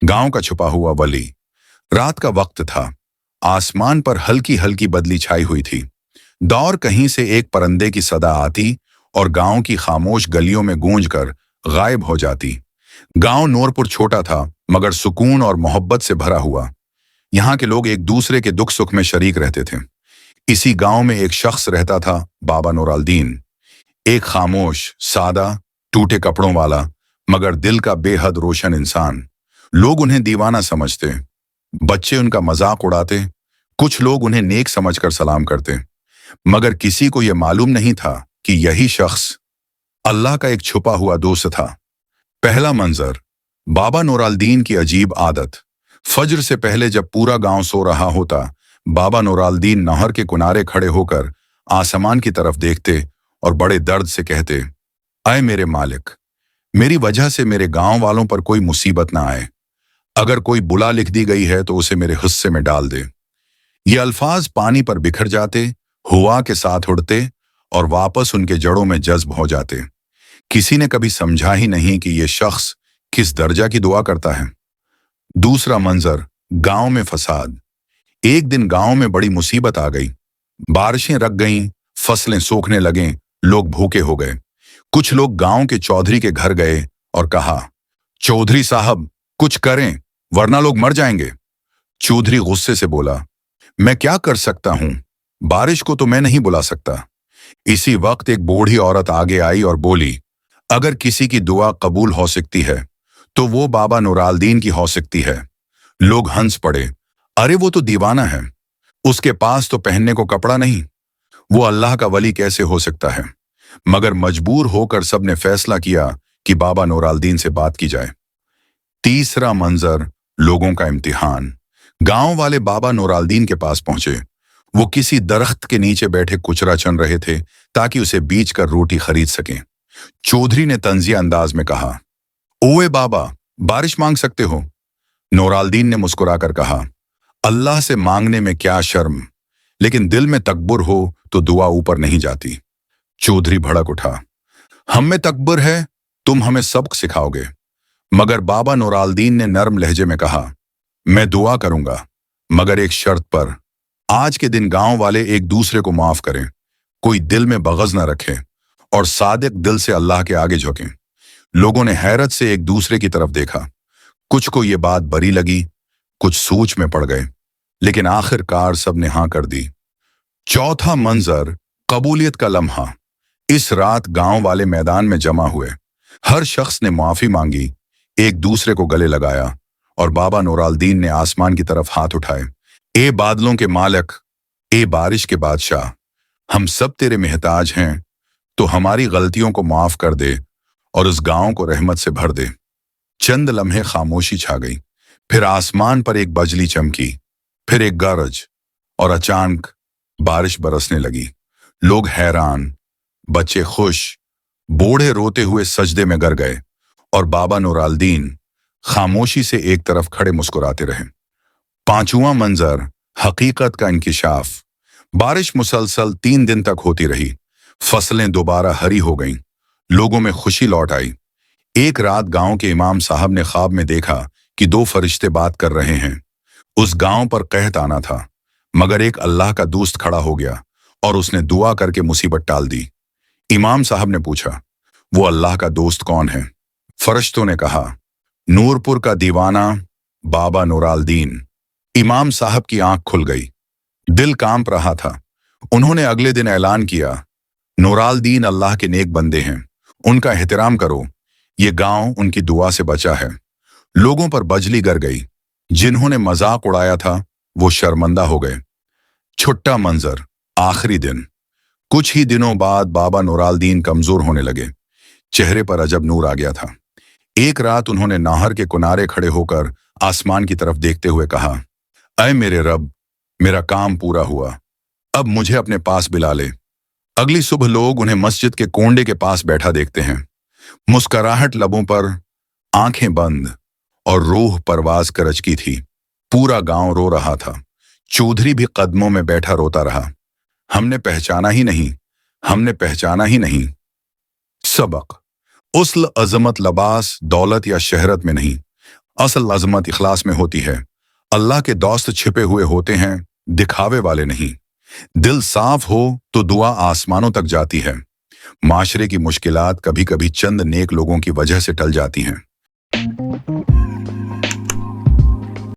गांव का छुपा हुआ वली। रात का वक्त था। आसमान पर हल्की हल्की बदली छाई हुई थी। दौर कहीं से एक परिंदे की सदा आती और गांव की खामोश गलियों में गूंज कर गायब हो जाती। गांव नूरपुर छोटा था, मगर सुकून और मोहब्बत से भरा हुआ। यहाँ के लोग एक दूसरे के दुख सुख में शरीक रहते थे। इसी गांव में एक शख्स रहता था, बाबा नूरालदीन। एक खामोश, सादा, टूटे कपड़ों वाला, मगर दिल का बेहद रोशन इंसान। लोग उन्हें दीवाना समझते, बच्चे उनका मजाक उड़ाते, कुछ लोग उन्हें नेक समझकर सलाम करते, मगर किसी को यह मालूम नहीं था कि यही शख्स अल्लाह का एक छुपा हुआ दोस्त था। पहला मंजर, बाबा नूरालदीन की अजीब आदत। फज्र से पहले जब पूरा गांव सो रहा होता, बाबा नूरालदीन नहर के किनारे खड़े होकर आसमान की तरफ देखते और बड़े दर्द से कहते, ऐ मेरे मालिक, मेरी वजह से मेरे गांव वालों पर कोई मुसीबत ना आए। अगर कोई बुला लिख दी गई है तो उसे मेरे हिस्से में डाल दे। ये अल्फाज पानी पर बिखर जाते, हवा के साथ उड़ते और वापस उनके जड़ों में जज्ब हो जाते। किसी ने कभी समझा ही नहीं कि यह शख्स किस दर्जा की दुआ करता है। दूसरा मंजर, गांव में फसाद। एक दिन गांव में बड़ी मुसीबत आ गई। बारिशें रख गईं, फसलें सूखने लगें, लोग भूखे हो गए। कुछ लोग गांव के चौधरी के घर गए और कहा, चौधरी साहब कुछ करें वरना लोग मर जाएंगे। चौधरी गुस्से से बोला, मैं क्या कर सकता हूं, बारिश को तो मैं नहीं बुला सकता। इसी वक्त एक बूढ़ी औरत आगे आई और बोली, अगर किसी की दुआ कबूल हो सकती है तो वो बाबा नूरालदीन की हो सकती है। लोग हंस पड़े, अरे वो तो दीवाना है, उसके पास तो पहनने को कपड़ा नहीं, वो अल्लाह का वली कैसे हो सकता है। मगर मजबूर होकर सबने फैसला किया कि बाबा नूरालदीन से बात की जाए। तीसरा मंजर, लोगों का इम्तिहान। गांव वाले बाबा नूरालदीन के पास पहुंचे। वो किसी दरख्त के नीचे बैठे कुचरा चुन रहे थे ताकि उसे बीच कर रोटी खरीद सकें। चौधरी ने तंजिया अंदाज में कहा, ओए बाबा, बारिश मांग सकते हो। नूरालदीन ने मुस्कुराकर कहा, अल्लाह से मांगने में क्या शर्म, लेकिन दिल में तकब्बुर हो तो दुआ ऊपर नहीं जाती। चौधरी भड़क उठा, हम में तकब्बुर है, तुम हमें सबक सिखाओगे। मगर बाबा नूरालदीन ने नर्म लहजे में कहा, मैं दुआ करूंगा, मगर एक शर्त पर। आज के दिन गांव वाले एक दूसरे को माफ करें, कोई दिल में बग़ज़ न रखे और सादिक दिल से अल्लाह के आगे झुकें। लोगों ने हैरत से एक दूसरे की तरफ देखा। कुछ को ये बात बरी लगी, कुछ सोच में पड़ गए, लेकिन आखिरकार सबने हां कर दी। चौथा मंजर, कबूलियत का लम्हा। इस रात गांव वाले मैदान में जमा हुए। हर शख्स ने माफी मांगी, एक दूसरे को गले लगाया और बाबा नूरालदीन ने आसमान की तरफ हाथ उठाए। ए बादलों के मालिक, ए बारिश के बादशाह, हम सब तेरे मेहताज हैं, तो हमारी गलतियों को माफ कर दे और उस गांव को रहमत से भर दे। चंद लम्हे खामोशी छा गई, फिर आसमान पर एक बजली चमकी, फिर एक गरज और अचानक बारिश बरसने लगी। लोग हैरान, बच्चे खुश, बूढ़े रोते हुए सजदे में गिर गए और बाबा नूरालदीन खामोशी से एक तरफ खड़े मुस्कुराते रहे। पांचवां मंजर, हकीकत का इंकिशाफ। बारिश मुसलसल 3 दिन तक होती रही। फसलें दोबारा हरी हो गईं, लोगों में खुशी लौट आई। एक रात गांव के इमाम साहब ने ख्वाब में देखा कि 2 फरिश्ते बात कर रहे हैं। उस गांव पर कहत आना था, मगर एक अल्लाह का दोस्त खड़ा हो गया और उसने दुआ करके मुसीबत टाल दी। इमाम साहब ने पूछा, वो अल्लाह का दोस्त कौन है? फरिश्तों ने कहा, नूरपुर का दीवाना बाबा नूरालदीन। इमाम साहब की आंख खुल गई, दिल कांप रहा था। उन्होंने अगले दिन ऐलान किया, नूरालदीन अल्लाह के नेक बंदे हैं, उनका एहतराम करो, ये गांव उनकी दुआ से बचा है। लोगों पर बजली गिर गई, जिन्होंने मजाक उड़ाया था वो शर्मिंदा हो गए। छठा मंजर, आखिरी दिन। कुछ ही दिनों बाद बाबा नूरालदीन कमजोर होने लगे, चेहरे पर अजब नूर आ गया था। एक रात उन्होंने नहर के किनारे खड़े होकर आसमान की तरफ देखते हुए कहा, ऐ मेरे रब, मेरा काम पूरा हुआ, अब मुझे अपने पास बुला ले। अगली सुबह लोग उन्हें मस्जिद के कोंडे के पास बैठा देखते हैं, मुस्कुराहट लबों पर, आंखें बंद और रूह परवाज कर अचकी थी। पूरा गांव रो रहा था। चौधरी भी कदमों में बैठा रोता रहा, हमने पहचाना ही नहीं, हमने पहचाना ही नहीं। सबक, उस्ल अजमत लबास, दौलत या शहरत में नहीं, असल अजमत इखलास में होती है। अल्लाह के दोस्त छिपे हुए होते हैं, दिखावे वाले नहीं। दिल साफ हो तो दुआ आसमानों तक जाती है। माशरे की मुश्किलात कभी कभी चंद नेक लोगों की वजह से टल जाती हैं।